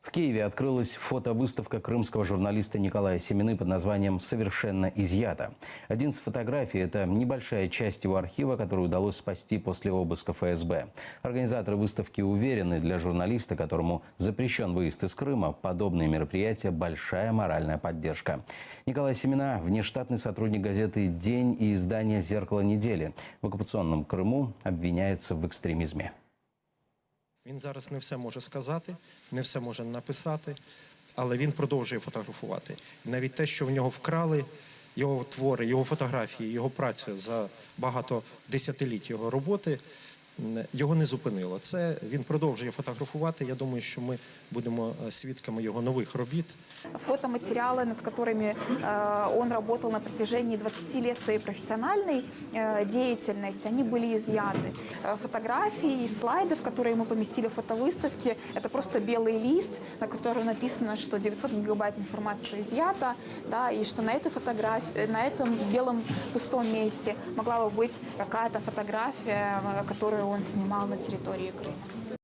В Киеве открылась фотовыставка крымского журналиста Николая Семины под названием «Совершенно изъято». 11 фотографий – это небольшая часть его архива, которую удалось спасти после обыска ФСБ. Организаторы выставки уверены, для журналиста, которому запрещен выезд из Крыма, подобные мероприятия – большая моральная поддержка. Николай Семина – внештатный сотрудник газеты «День» и издания «Зеркало недели». В оккупационном Крыму обвиняется в экстремизме. Він зараз не все може сказати, не все може написати, але він продовжує фотографувати. І навіть те, що в нього вкрали, його твори, його фотографії, його працю за багато десятиліть його роботи, його не зупинило. Це він продовжує фотографувати. Я думаю, що ми будемо свідками його нових робіт. Фотоматериалы, над которыми он работал на протяжении 20 лет своей профессиональной деятельности, они были изъяты. Фотографии и слайды, в которые мы поместили в фотовыставке, это просто белый лист, на котором написано, что 900 гигабайт информации изъято, да, и что на этой фотографии, на этом белом пустом месте могла бы быть какая-то фотография, которую он снимал на территории Крыма.